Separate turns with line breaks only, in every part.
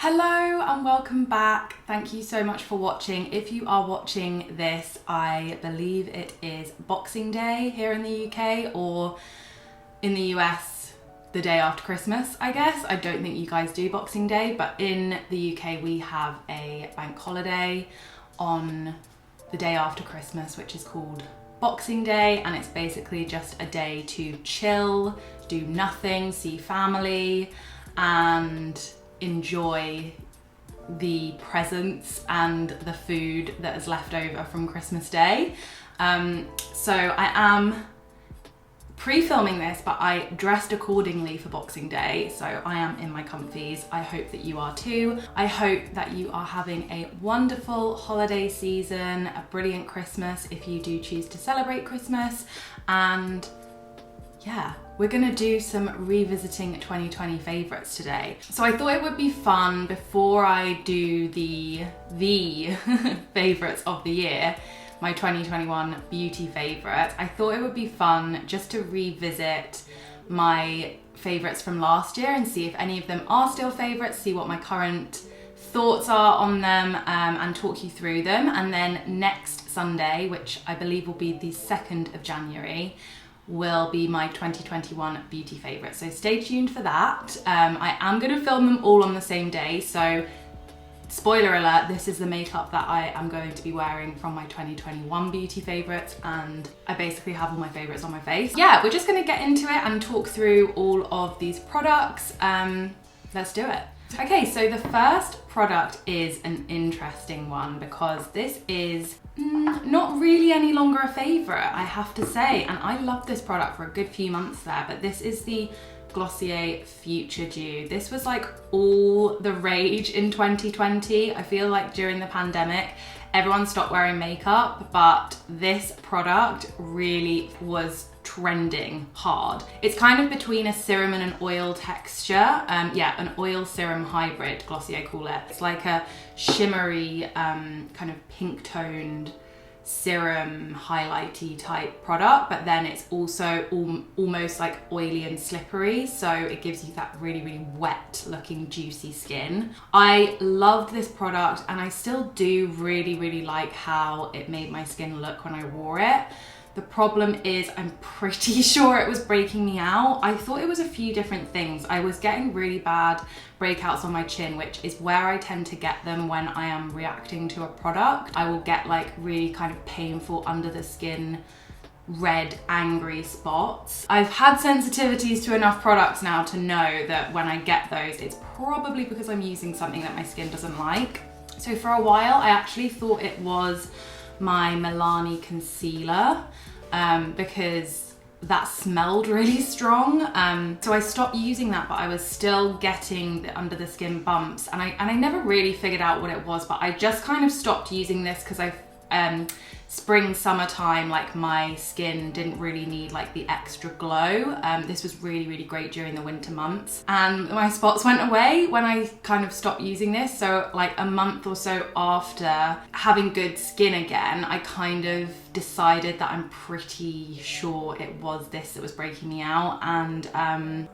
Hello and welcome back. Thank you so much for watching. If you are watching this, I believe it is Boxing Day here in the UK, or in the US, the day after Christmas, I guess. I don't think you guys do Boxing Day, but in the UK we have a bank holiday on the day after Christmas, which is called Boxing Day, and it's basically just a day to chill, do nothing, see family, and enjoy the presents and the food that is left over from Christmas Day. So I am pre-filming this, but I dressed accordingly for Boxing Day, so I am in my comfies. I hope that you are too. I hope that you are having a wonderful holiday season, a brilliant Christmas if you do choose to celebrate Christmas, and yeah, we're gonna do some revisiting 2020 favorites today. So I thought it would be fun before I do the favorites of the year, my 2021 beauty favorites. I thought it would be fun just to revisit my favorites from last year and see if any of them are still favorites, see what my current thoughts are on them, and talk you through them. And then next Sunday, which I believe will be the 2nd of January, will be my 2021 beauty favourites. So stay tuned for that. I am going to film them all on the same day, so spoiler alert, this is the makeup that I am going to be wearing from my 2021 beauty favourites, and I basically have all my favourites on my face. Yeah, we're just going to get into it and talk through all of these products. Let's do it. Okay, so the first product is an interesting one because this is not really any longer a favourite, I have to say, and I loved this product for a good few months there, but this is the Glossier Future Dew. This was like all the rage in 2020. I feel like during the pandemic, everyone stopped wearing makeup, but this product really was trending hard. It's kind of between a serum and an oil texture. Yeah, an oil serum hybrid, Glossier call it. It's like a shimmery, kind of pink toned serum highlighty type product, but then it's also almost like oily and slippery, so it gives you that really wet looking juicy skin. I loved this product and I still do really like how it made my skin look when I wore it. The problem is I'm pretty sure it was breaking me out. I thought it was a few different things. I was getting really bad breakouts on my chin, which is where I tend to get them when I am reacting to a product. I will get like really kind of painful under the skin, red, angry spots. I've had sensitivities to enough products now to know that when I get those, it's probably because I'm using something that my skin doesn't like. So for a while, I actually thought it was my Milani Concealer because that smelled really strong. So I stopped using that, but I was still getting the under the skin bumps, and I never really figured out what it was, but I just kind of stopped using this because spring, summertime, like my skin didn't really need like the extra glow. This was really great during the winter months, and my spots went away when I kind of stopped using this. So like a month or so after having good skin again, I kind of decided that I'm pretty sure it was this that was breaking me out. And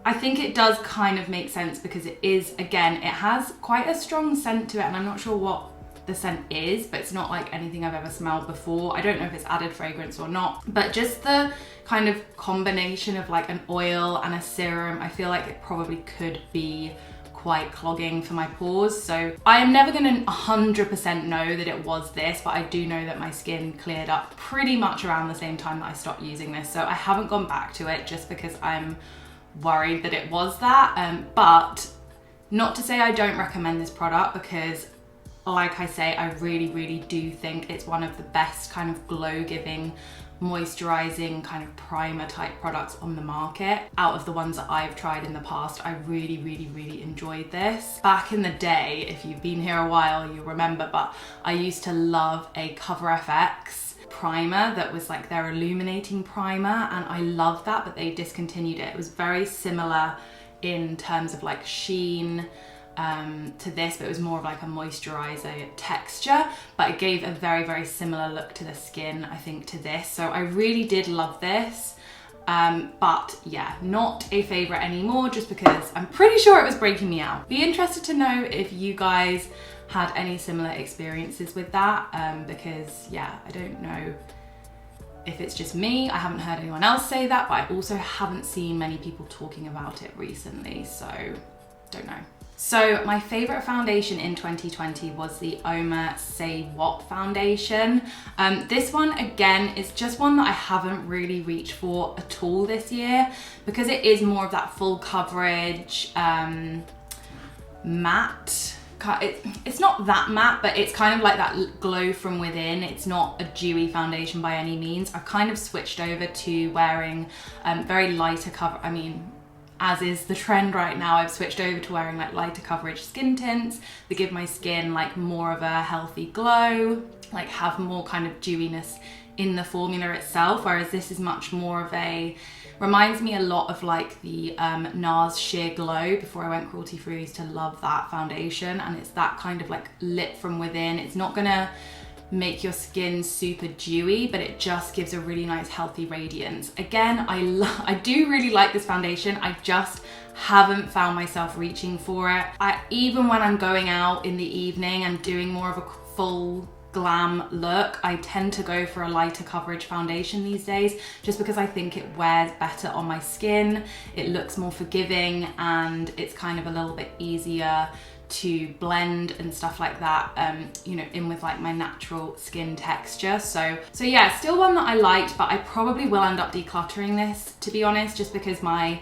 I think it does kind of make sense because it is, again, it has quite a strong scent to it, and I'm not sure what the scent is, but it's not like anything I've ever smelled before. I don't know if it's added fragrance or not, but just the kind of combination of like an oil and a serum, I feel like it probably could be quite clogging for my pores. So I am never gonna 100% know that it was this, but I do know that my skin cleared up pretty much around the same time that I stopped using this. So I haven't gone back to it just because I'm worried that it was that. But not to say I don't recommend this product, because like I say, I really do think it's one of the best kind of glow-giving, moisturizing kind of primer type products on the market. Out of the ones that I've tried in the past, I really enjoyed this. Back in the day, if you've been here a while, you'll remember, but I used to love a Cover FX primer that was like their illuminating primer, and I loved that, but they discontinued it. It was very similar in terms of like sheen to this, but it was more of like a moisturizer texture, but it gave a very similar look to the skin, I think, to this. So I really did love this. But yeah, not a favorite anymore, just because I'm pretty sure it was breaking me out. Be interested to know if you guys had any similar experiences with that, because yeah, I don't know if it's just me. I haven't heard anyone else say that, but I also haven't seen many people talking about it recently, so don't know. So my favorite foundation in 2020 was the Uoma Say What foundation. This one, again, is just one that I haven't really reached for at all this year, because it is more of that full coverage, matte. It's not that matte, but it's kind of like that glow from within. It's not a dewy foundation by any means. I've kind of switched over to wearing very lighter cover, as is the trend right now, I've switched over to wearing like lighter coverage skin tints that give my skin like more of a healthy glow, like have more kind of dewiness in the formula itself, whereas this is much more of a, reminds me a lot of like the NARS Sheer Glow. Before I went cruelty free, I used to love that foundation, and it's that kind of like lit from within. It's not gonna make your skin super dewy, but it just gives a really nice healthy radiance. Again, I do really like this foundation. I just haven't found myself reaching for it. Even when I'm going out in the evening and doing more of a full glam look, I tend to go for a lighter coverage foundation these days, just because I think it wears better on my skin. It looks more forgiving, and it's kind of a little bit easier to blend and stuff like that, in with like my natural skin texture. So yeah, still one that I liked, but I probably will end up decluttering this, to be honest, just because my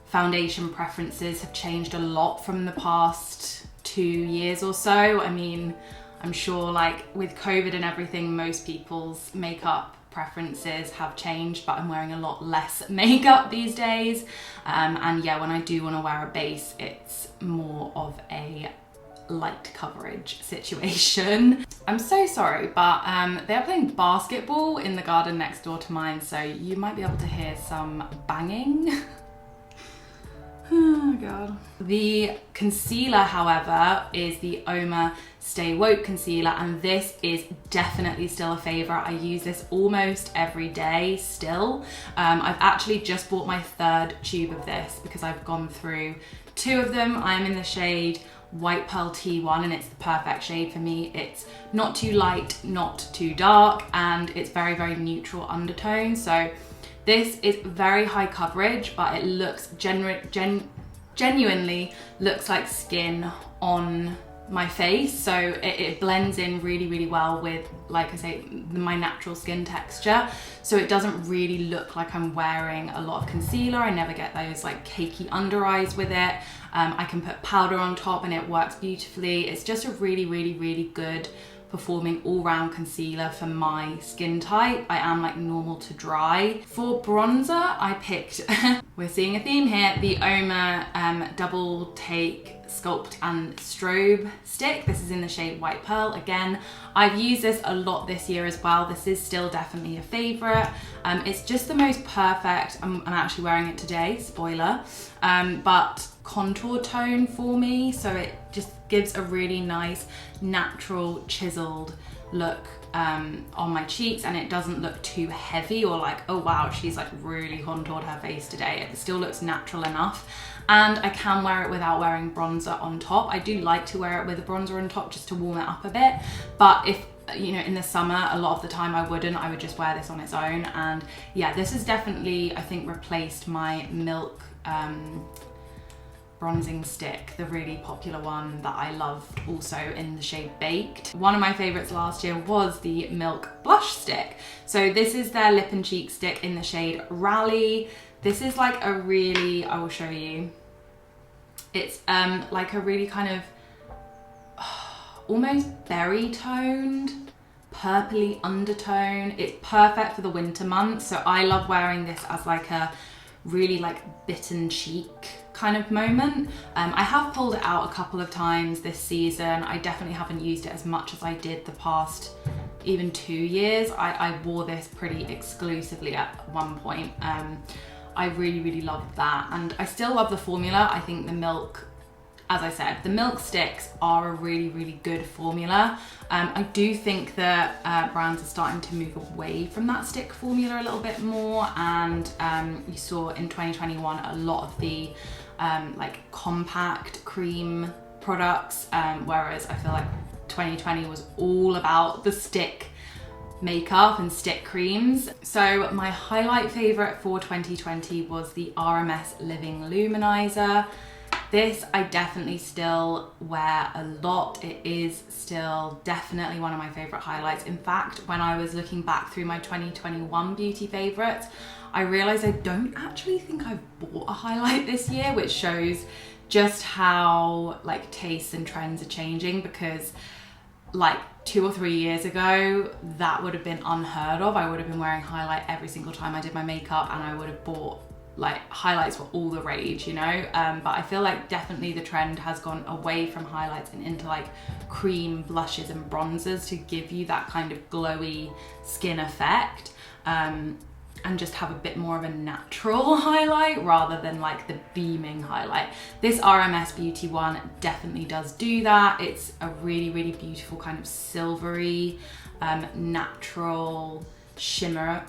foundation preferences have changed a lot from the past 2 years or so. I'm sure like with COVID and everything, most people's makeup preferences have changed, but I'm wearing a lot less makeup these days. And yeah, when I do want to wear a base, it's more of a light coverage situation. I'm so sorry, but they are playing basketball in the garden next door to mine, so you might be able to hear some banging. Oh god. The concealer, however, is the Uoma Stay Woke concealer, and this is definitely still a favorite. I use this almost every day still. I've actually just bought my 3rd tube of this because I've gone through 2 of them. I'm in the shade White Pearl T1, and it's the perfect shade for me. It's not too light, not too dark, and it's very, very neutral undertone. So this is very high coverage, but it looks genuinely looks like skin on my face. So it blends in really, really well with, like I say, my natural skin texture. So it doesn't really look like I'm wearing a lot of concealer. I never get those like cakey under eyes with it. I can put powder on top and it works beautifully. It's just a really, really, really good performing all-round concealer for my skin type. I am like normal to dry. For bronzer, I picked, we're seeing a theme here, the Uoma Double Take Sculpt and Strobe stick. This is in the shade White Pearl. Again, I've used this a lot this year as well. This is still definitely a favorite. It's just the most perfect, I'm actually wearing it today, spoiler, but contour tone for me. So it just gives a really nice, natural, chiseled look on my cheeks, and it doesn't look too heavy or like, oh wow, she's like really contoured her face today. It still looks natural enough, and I can wear it without wearing bronzer on top. I do like to wear it with a bronzer on top just to warm it up a bit, but if in the summer, a lot of the time I would just wear this on its own. And yeah, this has definitely, I think, replaced my Milk bronzing stick, the really popular one that I loved also in the shade Baked. One of my favorites last year was the Milk blush stick. So this is their lip and cheek stick in the shade Rally. This is like a really, I will show you, it's like a really kind of almost berry toned, purpley undertone. It's perfect for the winter months, so I love wearing this as like a really like bitten cheek kind of moment. I have pulled it out a couple of times this season. I definitely haven't used it as much as I did the past even 2 years. I wore this pretty exclusively at one point. I really, really loved that, and I still love the formula. I think the Milk as I said, the milk sticks are a really, really good formula. I do think that brands are starting to move away from that stick formula a little bit more, and you saw in 2021 a lot of the like compact cream products, whereas I feel like 2020 was all about the stick makeup and stick creams. So my highlight favorite for 2020 was the RMS Living Luminizer. This I definitely still wear a lot. It is still definitely one of my favorite highlights. In fact, when I was looking back through my 2021 beauty favorites, I realized I don't actually think I've bought a highlight this year, which shows just how like tastes and trends are changing, because like 2 or 3 years ago, that would have been unheard of. I would have been wearing highlight every single time I did my makeup, and I would have bought like highlights were all the rage, you know? But I feel like definitely the trend has gone away from highlights and into like cream blushes and bronzers to give you that kind of glowy skin effect. And just have a bit more of a natural highlight rather than like the beaming highlight. This RMS Beauty one definitely does do that. It's a really, really beautiful kind of silvery, natural shimmer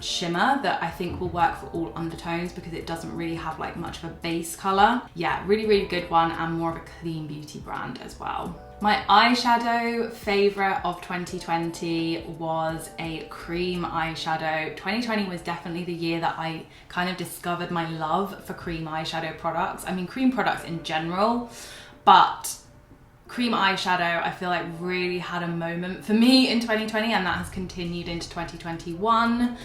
that I think will work for all undertones, because it doesn't really have like much of a base color. Yeah, really, really good one, and more of a clean beauty brand as well. My eyeshadow favorite of 2020 was a cream eyeshadow. 2020 was definitely the year that I kind of discovered my love for cream eyeshadow products. I mean, cream products in general, but cream eyeshadow I feel like really had a moment for me in 2020, and that has continued into 2021.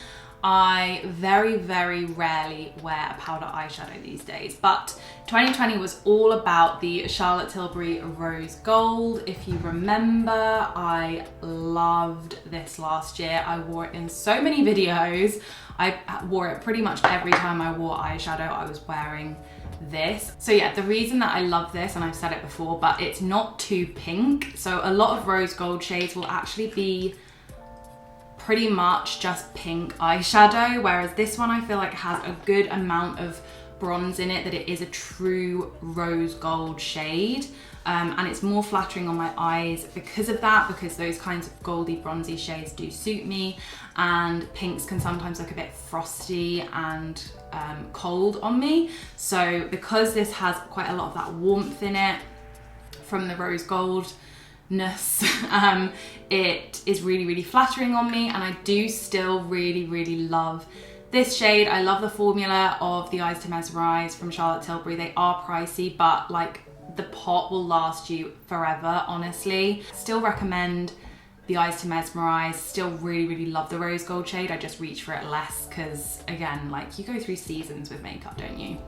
I very, very rarely wear a powder eyeshadow these days, but 2020 was all about the Charlotte Tilbury Rose Gold. If you remember, I loved this last year. I wore it in so many videos. I wore it pretty much every time I wore eyeshadow. I was wearing this. So yeah, the reason that I love this, and I've said it before, but it's not too pink. So a lot of rose gold shades will actually be pretty much just pink eyeshadow, whereas this one I feel like has a good amount of bronze in it, that it is a true rose gold shade. And it's more flattering on my eyes because of that, because those kinds of goldy bronzy shades do suit me, and pinks can sometimes look a bit frosty and cold on me. So because this has quite a lot of that warmth in it from the rose goldness, it is really, really flattering on me, and I do still really, really love this shade. I love the formula of the Eyes to Mesmerise from Charlotte Tilbury. They are pricey, but like the pot will last you forever, honestly. Still recommend the Eyes to Mesmerise. Still really, really love the rose gold shade. I just reach for it less because, again, like you go through seasons with makeup, don't you?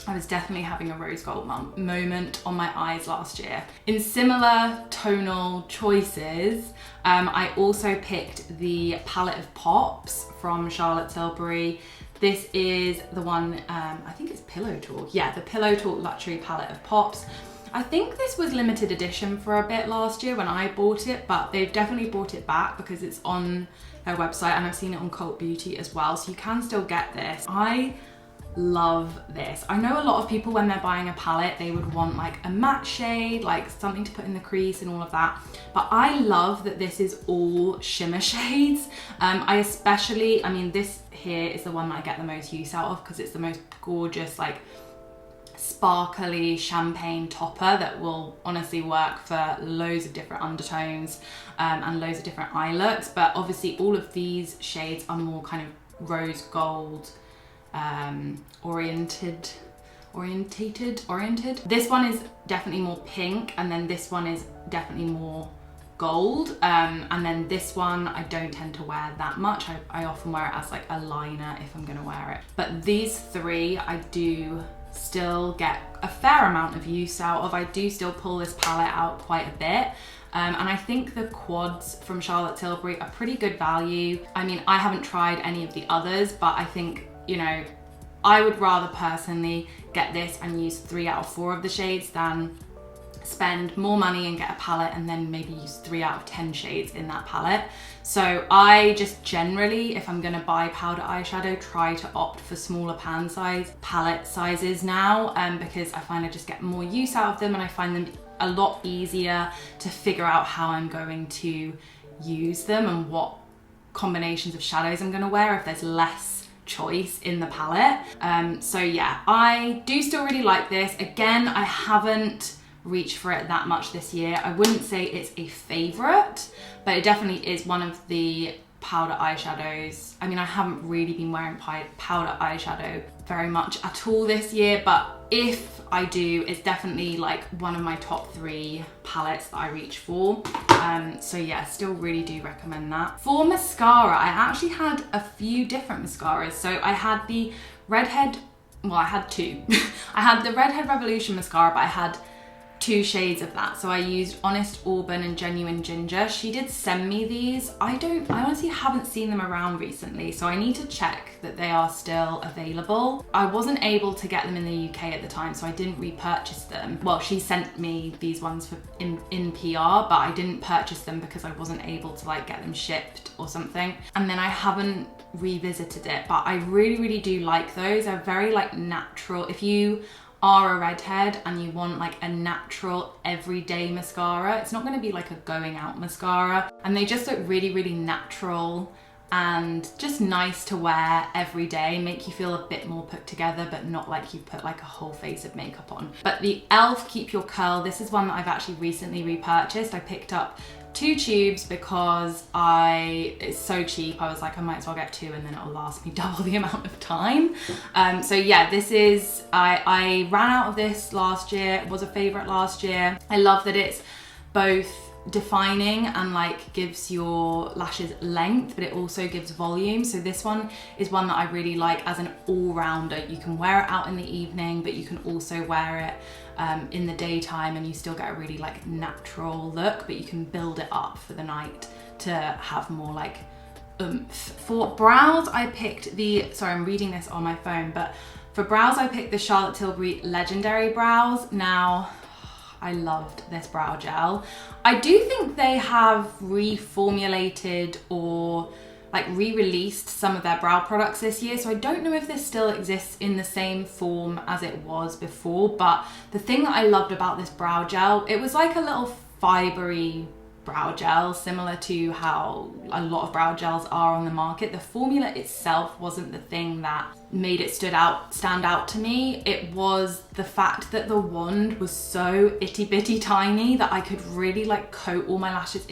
I was definitely having a rose gold moment on my eyes last year. In similar tonal choices, I also picked the palette of pops from Charlotte Tilbury. This is the one, I think it's Pillow Talk. Yeah, the Pillow Talk Luxury Palette of Pops. I think this was limited edition for a bit last year when I bought it, but they've definitely brought it back because it's on their website, and I've seen it on Cult Beauty as well, so you can still get this. I love this. I know a lot of people, when they're buying a palette, they would want like a matte shade, like something to put in the crease and all of that, but I love that this is all shimmer shades. I mean, this here is the one that I get the most use out of because it's the most gorgeous, like sparkly champagne topper that will honestly work for loads of different undertones and loads of different eye looks. But obviously all of these shades are more kind of rose gold oriented. This one is definitely more pink, and then this one is definitely more gold, and then this one I don't tend to wear that much. I often wear it as like a liner if I'm gonna wear it. But these three I do still get a fair amount of use out of. I do still pull this palette out quite a bit. And I think the quads from Charlotte Tilbury are pretty good value. I mean, I haven't tried any of the others, but I think, you know, I would rather personally get this and use 3 out of 4 of the shades than spend more money and get a palette and then maybe use 3 out of 10 shades in that palette. So I just generally, if I'm gonna buy powder eyeshadow, try to opt for smaller pan size palette sizes now, because I find I just get more use out of them, and I find them a lot easier to figure out how I'm going to use them and what combinations of shadows I'm gonna wear if there's less choice in the palette. So yeah, I do still really like this. Again, I haven't reached for it that much this year. I wouldn't say it's a favorite, but it definitely is one of the powder eyeshadows. I mean, I haven't really been wearing powder eyeshadow very much at all this year, but if I do, it's definitely like one of my top 3 palettes that I reach for. So yeah, still really do recommend that. For mascara, I actually had a few different mascaras. So I had the Redhead, well, I had 2. I had the Redhead Revolution mascara, but I had 2 shades of that. So I used Honest Auburn and Genuine Ginger. She did send me these. I honestly haven't seen them around recently, so I need to check that they are still available. I wasn't able to get them in the UK at the time, so I didn't repurchase them. Well, she sent me these ones for in PR, but I didn't purchase them because I wasn't able to like get them shipped or something. And then I haven't revisited it, but I really, really do like those. They're very like natural. If you are a redhead and you want like a natural everyday mascara, it's not going to be like a going out mascara, and they just look really, really natural and just nice to wear every day, make you feel a bit more put together, but not like you've put like a whole face of makeup on. But the e.l.f. Keep Your Curl, this is one that I've actually recently repurchased. I picked up 2 tubes because it's so cheap. I was like, I might as well get 2 and then it'll last me double the amount of time. So yeah, this is, I ran out of this last year. It was a favorite last year. I love that it's both defining and like gives your lashes length, but it also gives volume. So this one is one that I really like as an all-rounder. You can wear it out in the evening, but you can also wear it in the daytime and you still get a really like natural look, but you can build it up for the night to have more like oomph. For brows, I picked the, sorry, I'm reading this on my phone, but for brows, I picked the Charlotte Tilbury Legendary Brows. Now, I loved this brow gel. I do think they have reformulated or like re-released some of their brow products this year, so I don't know if this still exists in the same form as it was before, but the thing that I loved about this brow gel, it was like a little fibery brow gel, similar to how a lot of brow gels are on the market. The formula itself wasn't the thing that made it stand out to me. It was the fact that the wand was so itty bitty tiny that I could really like coat all my lashes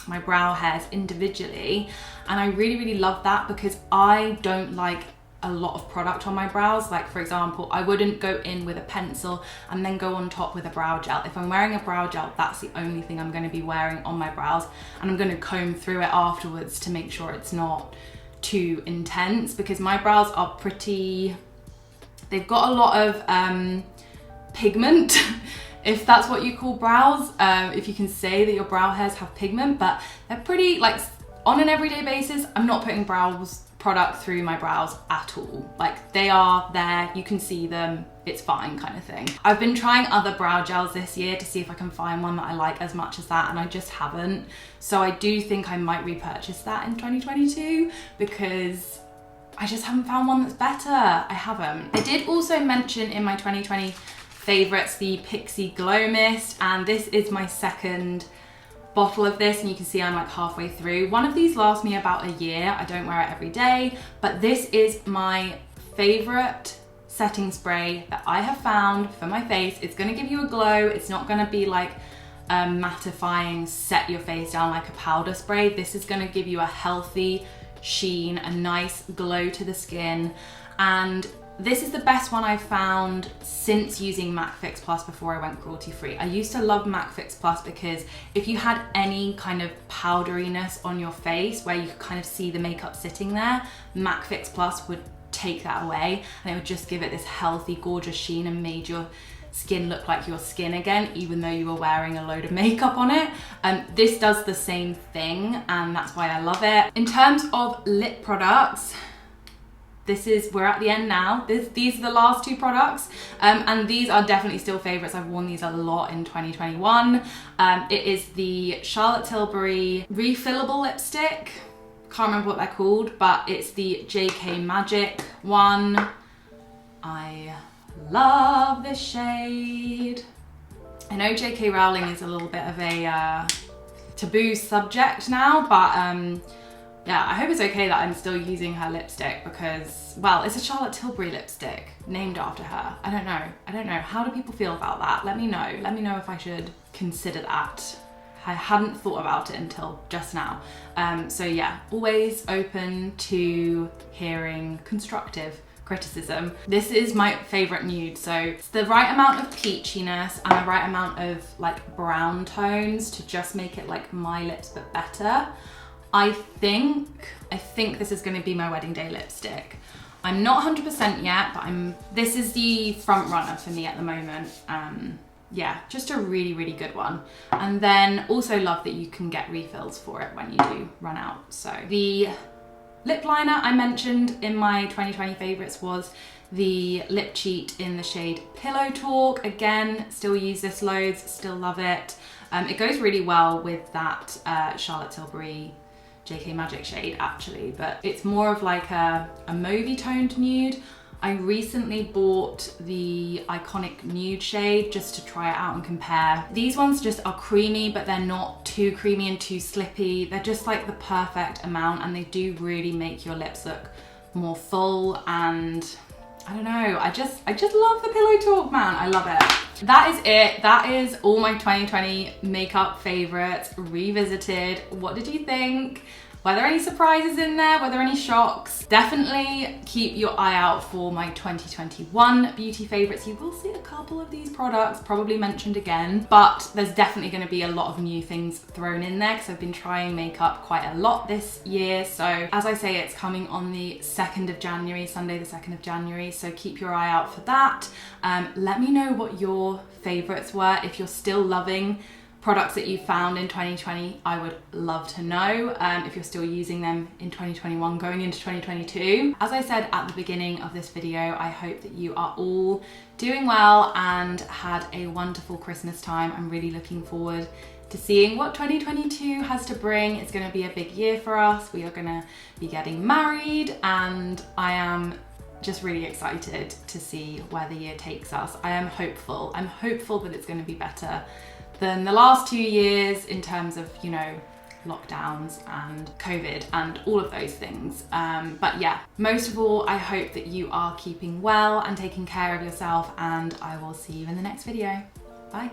my brow hairs individually, and I really, really love that because I don't like a lot of product on my brows. Like for example, I wouldn't go in with a pencil and then go on top with a brow gel. If I'm wearing a brow gel, that's the only thing I'm going to be wearing on my brows, and I'm going to comb through it afterwards to make sure it's not too intense, because my brows are pretty, they've got a lot of pigment if that's what you call brows, if you can say that your brow hairs have pigment, but they're pretty like on an everyday basis. I'm not putting product through my brows at all. Like they are there, you can see them, it's fine kind of thing. I've been trying other brow gels this year to see if I can find one that I like as much as that, and I just haven't. So I do think I might repurchase that in 2022 because I just haven't found one that's better. I haven't. I did also mention in my 2020 favorites the Pixie Glow Mist, and this is my second bottle of this, and you can see I'm like halfway through. One of these lasts me about a year. I don't wear it every day, but this is my favorite setting spray that I have found for my face. It's gonna give you a glow. It's not gonna be like mattifying, set your face down like a powder spray. This is gonna give you a healthy sheen, a nice glow to the skin, and this is the best one I've found since using MAC Fix Plus before I went cruelty free. I used to love MAC Fix Plus because if you had any kind of powderiness on your face where you could kind of see the makeup sitting there, MAC Fix Plus would take that away, and it would just give it this healthy, gorgeous sheen and made your skin look like your skin again, even though you were wearing a load of makeup on it. This does the same thing, and that's why I love it. In terms of lip products, we're at the end now. These are the last two products, and these are definitely still favorites. I've worn these a lot in 2021. It is the Charlotte Tilbury Refillable lipstick. Can't remember what they're called, but it's the JK Magic one. I love this shade. I know JK Rowling is a little bit of a taboo subject now, but yeah, I hope it's okay that I'm still using her lipstick because, well, it's a Charlotte Tilbury lipstick named after her. I don't know. How do people feel about that? Let me know. Let me know if I should consider that. I hadn't thought about it until just now. So yeah, always open to hearing constructive criticism. This is my favorite nude, so it's the right amount of peachiness and the right amount of like brown tones to just make it like my lips but better. I think this is going to be my wedding day lipstick. I'm not 100% yet, but this is the front runner for me at the moment. Yeah, just a really, really good one. And then also love that you can get refills for it when you do run out. So the lip liner I mentioned in my 2020 favorites was the Lip Cheat in the shade Pillow Talk. Again, still use this loads, still love it. It goes really well with that Charlotte Tilbury JK Magic shade actually, but it's more of like a mauvey toned nude. I recently bought the Iconic Nude shade just to try it out and compare. These ones just are creamy, but they're not too creamy and too slippy. They're just like the perfect amount, and they do really make your lips look more full. And I don't know, I just love the Pillow Talk, man. I love it. That is it. That is all my 2020 makeup favorites revisited. What did you think? Were there any surprises in there? Were there any shocks? Definitely keep your eye out for my 2021 beauty favorites. You will see a couple of these products probably mentioned again, but there's definitely going to be a lot of new things thrown in there because I've been trying makeup quite a lot this year. So as I say, it's coming on the 2nd of January, Sunday the 2nd of January. So keep your eye out for that. Let me know what your favorites were. If you're still loving products that you found in 2020, I would love to know. If you're still using them in 2021 going into 2022. As I said at the beginning of this video, I hope that you are all doing well and had a wonderful Christmas time. I'm really looking forward to seeing what 2022 has to bring. It's going to be a big year for us. We are going to be getting married, and I am just really excited to see where the year takes us. I am hopeful. I'm hopeful that it's going to be better than the last 2 years in terms of, you know, lockdowns and COVID and all of those things. But yeah, most of all, I hope that you are keeping well and taking care of yourself, and I will see you in the next video. Bye.